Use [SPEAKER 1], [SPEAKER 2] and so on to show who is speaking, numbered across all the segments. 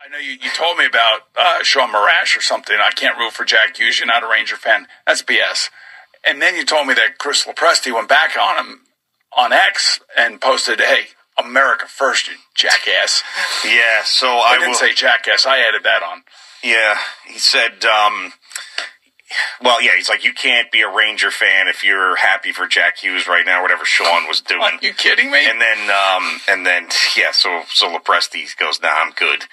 [SPEAKER 1] I know you told me about Shaun Morash or something. I can't root for Jack Hughes. You're not a Ranger fan. That's BS. And then you told me that Chris Lepresti went back on him on X and posted, "Hey, America first, you jackass."
[SPEAKER 2] Yeah, so
[SPEAKER 1] I didn't say jackass. I added that on.
[SPEAKER 2] Yeah, he said, he's like, you can't be a Ranger fan if you're happy for Jack Hughes right now, whatever Shaun was doing.
[SPEAKER 1] Are you kidding me?
[SPEAKER 2] And then, so Lepresti goes, "Nah, I'm good."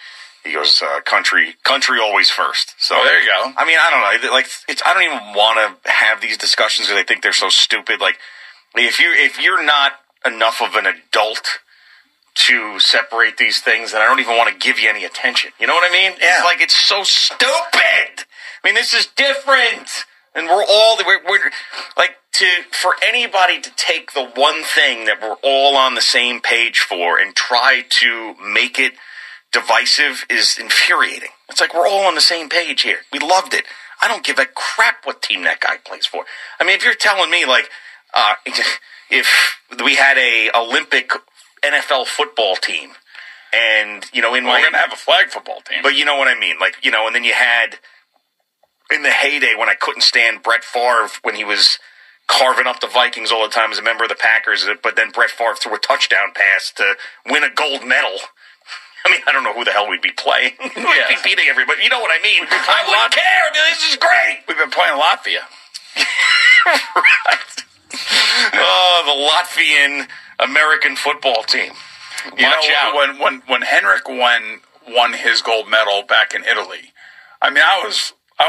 [SPEAKER 2] He goes, country always first. So
[SPEAKER 1] there you go.
[SPEAKER 2] I mean, I don't know. Like, I don't even want to have these discussions because I think they're so stupid. Like, if you're not enough of an adult to separate these things, then I don't even want to give you any attention. You know what I mean?
[SPEAKER 1] Yeah.
[SPEAKER 2] It's like, it's so stupid. I mean, this is different. And we're like, for anybody to take the one thing that we're all on the same page for and try to make it divisive is infuriating. It's like, we're all on the same page here. We loved it. I don't give a crap what team that guy plays for. I mean, if you're telling me, like, if we had a Olympic NFL football team, and, we're
[SPEAKER 1] going to have a flag football team.
[SPEAKER 2] But you know what I mean? Like, and then you had, in the heyday when I couldn't stand Brett Favre when he was carving up the Vikings all the time as a member of the Packers, but then Brett Favre threw a touchdown pass to win a gold medal. I mean, I don't know who the hell we'd be playing. We'd be beating everybody. You know what I mean? I wouldn't care. This is great.
[SPEAKER 1] We've been playing Latvia.
[SPEAKER 2] Right. Oh, the Latvian American football team.
[SPEAKER 1] Watch out. When Henrik won his gold medal back in Italy, I mean, I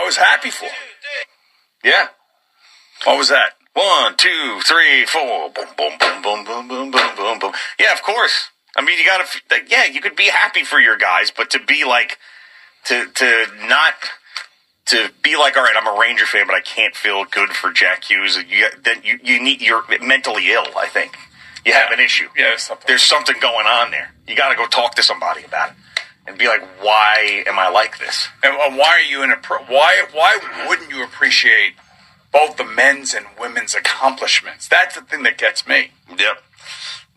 [SPEAKER 1] was happy for him.
[SPEAKER 2] Yeah.
[SPEAKER 1] What was that?
[SPEAKER 2] 1, 2, 3, 4. Boom, boom, boom, boom, boom, boom, boom, boom, boom. Yeah, of course. I mean, you gotta. Yeah, you could be happy for your guys, but to be like, to be like, all right, I'm a Ranger fan, but I can't feel good for Jack Hughes. You're mentally ill. I think you have an issue.
[SPEAKER 1] Yeah,
[SPEAKER 2] there's something going on there. You got to go talk to somebody about it and be like, why am I like this?
[SPEAKER 1] And why are you why wouldn't you appreciate both the men's and women's accomplishments? That's the thing that gets me.
[SPEAKER 2] Yep.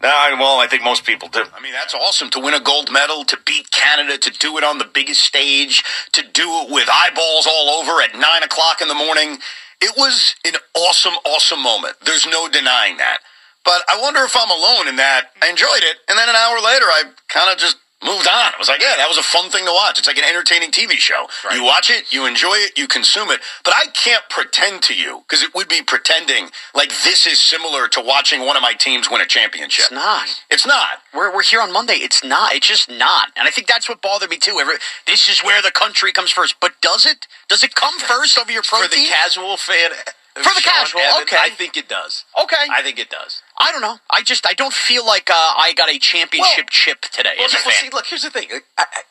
[SPEAKER 2] I think most people do.
[SPEAKER 3] I mean, that's awesome to win a gold medal, to beat Canada, to do it on the biggest stage, to do it with eyeballs all over at 9 o'clock in the morning. It was an awesome, awesome moment. There's no denying that. But I wonder if I'm alone in that. I enjoyed it, and then an hour later, I kind of just moved on. I was like, yeah, that was a fun thing to watch. It's like an entertaining TV show. Right. You watch it, you enjoy it, you consume it. But I can't pretend to you, because it would be pretending like this is similar to watching one of my teams win a championship.
[SPEAKER 4] It's not.
[SPEAKER 3] It's not.
[SPEAKER 4] We're here on Monday. It's not. It's just not. And I think that's what bothered me too. This is where the country comes first. But does it? Does it come first over your pro
[SPEAKER 5] team? For the casual fan...
[SPEAKER 4] For the casual,
[SPEAKER 5] Evan,
[SPEAKER 4] okay.
[SPEAKER 5] I think it does.
[SPEAKER 4] Okay.
[SPEAKER 5] I think it does.
[SPEAKER 4] I don't know. I don't feel like I got a championship chip today as a fan.
[SPEAKER 5] See, look, here's the thing.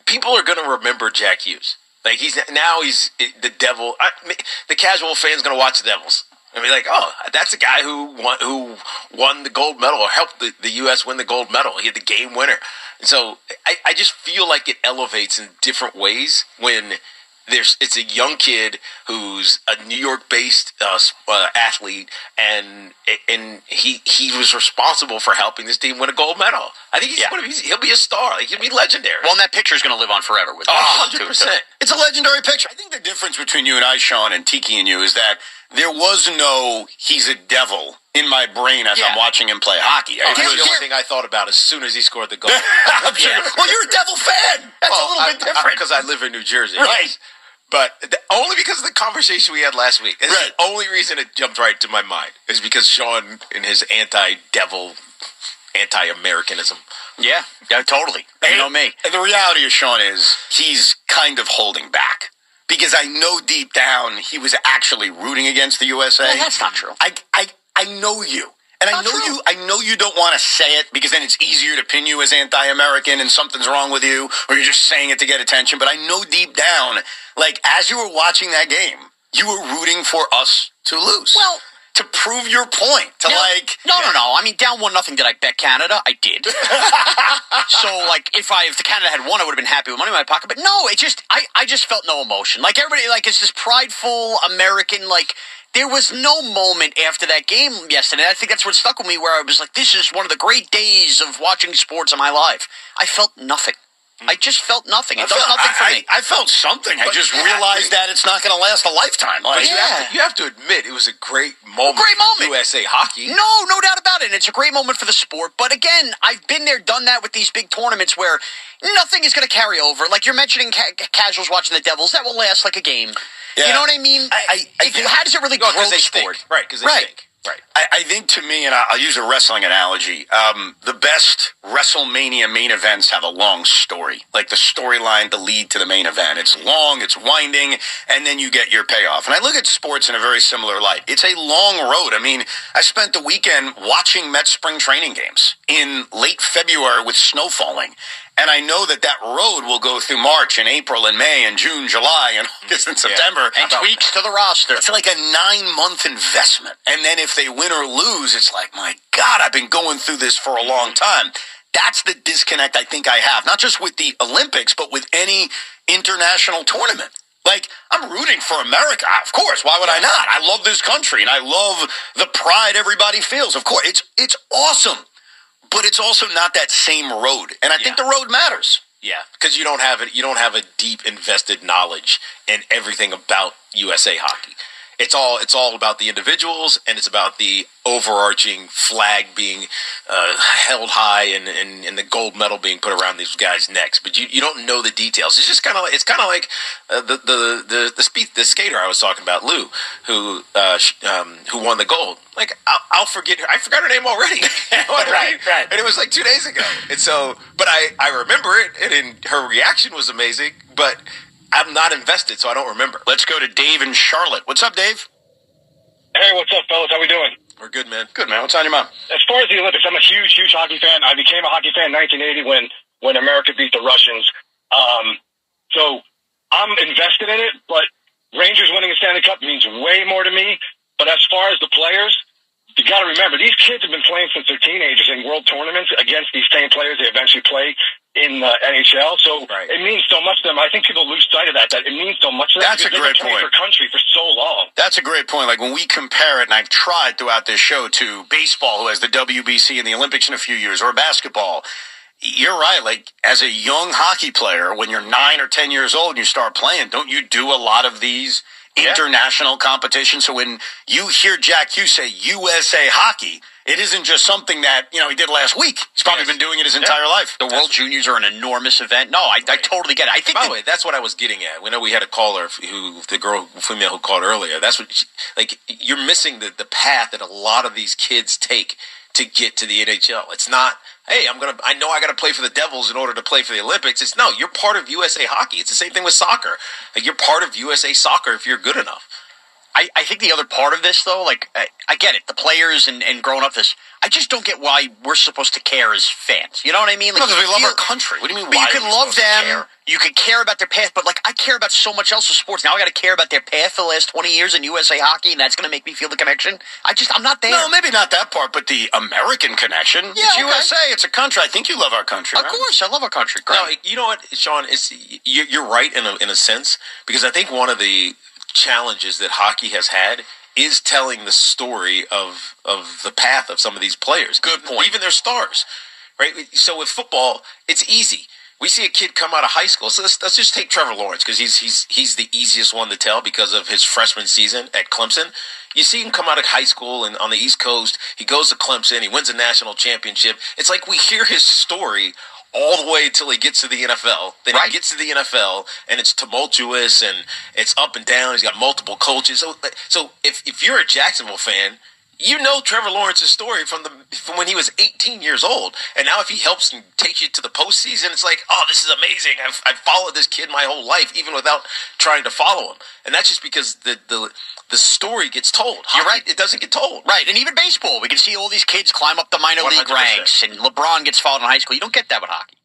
[SPEAKER 5] People are going to remember Jack Hughes. Like, he's the Devil. The casual fan's going to watch the Devils. I mean, like, oh, that's the guy who won the gold medal or helped the U.S. win the gold medal. He had the game winner. And so I just feel like it elevates in different ways when it's a young kid who's a New York-based athlete, and he was responsible for helping this team win a gold medal. I think he'll be a star. Like, he'll be legendary.
[SPEAKER 4] Well, and that picture is going to live on forever with
[SPEAKER 5] 100%.
[SPEAKER 3] It's a legendary picture. I think the difference between you and I, Shaun, and Tiki and you is that there was no he's a devil in my brain as I'm watching him play hockey.
[SPEAKER 5] That's the only thing I thought about as soon as he scored the goal.
[SPEAKER 3] Well, you're a Devil fan. That's a little bit different.
[SPEAKER 5] Because I live in New Jersey.
[SPEAKER 3] Right.
[SPEAKER 5] But only because of the conversation we had last week. That's the only reason it jumped right to my mind is because Shaun and his anti-devil, anti-Americanism.
[SPEAKER 4] Yeah, totally. You know me.
[SPEAKER 3] And the reality of Shaun is he's kind of holding back. Because I know deep down he was actually rooting against the USA.
[SPEAKER 4] Well, that's not true.
[SPEAKER 3] I know you. And I know you don't want to say it because then it's easier to pin you as anti-American and something's wrong with you, or you're just saying it to get attention. But I know deep down, like, as you were watching that game, you were rooting for us to lose.
[SPEAKER 4] Well,
[SPEAKER 3] to prove your point.
[SPEAKER 4] No. I mean, down 1-0, did I bet Canada? I did. So, like, if the Canada had won, I would have been happy with money in my pocket. But no, I just felt no emotion. Like, everybody, like, it's this prideful American, like, there was no moment after that game yesterday. I think that's what stuck with me, where I was like, this is one of the great days of watching sports in my life. I felt nothing. I just felt nothing. It does nothing for me.
[SPEAKER 3] I felt something. I just realized that it's not going to last a lifetime.
[SPEAKER 5] But you have to admit, it was a great moment. For USA hockey.
[SPEAKER 4] No doubt about it. And it's a great moment for the sport. But again, I've been there, done that with these big tournaments where nothing is going to carry over. Like you're mentioning casuals watching the Devils. That will last like a game. Yeah. You know what I mean? How does it really grow the sport?
[SPEAKER 5] Stink. Right, because they stink. Right.
[SPEAKER 3] I think to me, and I'll use a wrestling analogy, the best WrestleMania main events have a long story. Like the storyline, the lead to the main event. It's long, it's winding, and then you get your payoff. And I look at sports in a very similar light. It's a long road. I mean, I spent the weekend watching Mets spring training games in late February with snow falling. And I know that road will go through March and April and May and June, July and August and September.
[SPEAKER 4] And tweaks to the roster.
[SPEAKER 3] It's like a 9-month investment. And then if they win or lose, it's like, my God, I've been going through this for a long time. That's the disconnect I think I have, not just with the Olympics, but with any international tournament. Like, I'm rooting for America. Of course, why would I not? I love this country, and I love the pride everybody feels. Of course, it's awesome. But it's also not that same road, and I think the road matters.
[SPEAKER 5] Yeah, because you don't have it. You don't have a deep invested knowledge in everything about USA hockey. It's all about the individuals, and it's about the overarching flag being held high and the gold medal being put around these guys' necks. But you don't know the details. It's just kind of like the skater I was talking about, Lou, who won the gold. Like I'll forget her. I forgot her name already. You know what I mean? Right. And it was like 2 days ago. And so, but I remember it, and her reaction was amazing. But I'm not invested, so I don't remember.
[SPEAKER 3] Let's go to Dave in Charlotte. What's up, Dave?
[SPEAKER 6] Hey, what's up, fellas? How we doing?
[SPEAKER 5] We're good, man.
[SPEAKER 3] Good, man. What's on your mind?
[SPEAKER 6] As far as the Olympics, I'm a huge hockey fan. I became a hockey fan in 1980 when America beat the Russians. So I'm invested in it, but Rangers winning a Stanley Cup means way more to me. But as far as the players, you got to remember, these kids have been playing since they're teenagers in world tournaments against these same players they eventually play in the NHL. So it means so much to them. I think people lose sight of that it means so much to them.
[SPEAKER 3] That's a great point.
[SPEAKER 6] For country for so long.
[SPEAKER 3] That's a great point. Like when we compare it, and I've tried throughout this show, to baseball, who has the WBC and the Olympics in a few years, or basketball. You're right. Like as a young hockey player, when you're 9 or 10 years old and you start playing, don't you do a lot of these international competitions? So when you hear Jack Hughes say USA hockey, it isn't just something that, he did last week. He's probably been doing it his entire life.
[SPEAKER 4] The World Juniors are an enormous event. No, I totally get it. I think.
[SPEAKER 5] By the way, that's what I was getting at. We know we had a caller, female who called earlier. That's what, you're missing the path that a lot of these kids take to get to the NHL. It's not, hey, I know I got to play for the Devils in order to play for the Olympics. It's no, you're part of USA hockey. It's the same thing with soccer. Like you're part of USA soccer if you're good enough.
[SPEAKER 4] I think the other part of this, though, I get it, the players and growing up this, I just don't get why we're supposed to care as fans. You know what I mean?
[SPEAKER 3] Because we love our country. What do you mean?
[SPEAKER 4] But you can love them. You can care about their path, but I care about so much else in sports. Now I got to care about their path for the last 20 years in USA hockey, and that's going to make me feel the connection. I'm not there.
[SPEAKER 3] No, maybe not that part, but the American connection.
[SPEAKER 4] Yeah,
[SPEAKER 3] it's USA. It's a country. I think you love our country.
[SPEAKER 4] Of course, I love our country. Great.
[SPEAKER 5] No, you know what, Shaun? You're right in a sense, because I think one of the challenges that hockey has had is telling the story of the path of some of these players.
[SPEAKER 3] Good point.
[SPEAKER 5] Even their stars, right? So with football, it's easy. We see a kid come out of high school. So let's just take Trevor Lawrence, because he's the easiest one to tell because of his freshman season at Clemson. You see him come out of high school and on the East Coast, he goes to Clemson, he wins a national championship. It's like we hear his story all the way till he gets to the NFL. Then he gets to the NFL, and it's tumultuous, and it's up and down. He's got multiple coaches. So if you're a Jacksonville fan, you know Trevor Lawrence's story from when he was 18 years old. And now if he helps and takes you to the postseason, it's like, oh, this is amazing. I've followed this kid my whole life, even without trying to follow him. And that's just because the story gets told.
[SPEAKER 4] You're right.
[SPEAKER 5] It doesn't get told.
[SPEAKER 4] Right. And even baseball, we can see all these kids climb up the minor league
[SPEAKER 5] 100%.
[SPEAKER 4] ranks, and LeBron gets followed in high school. You don't get that with hockey.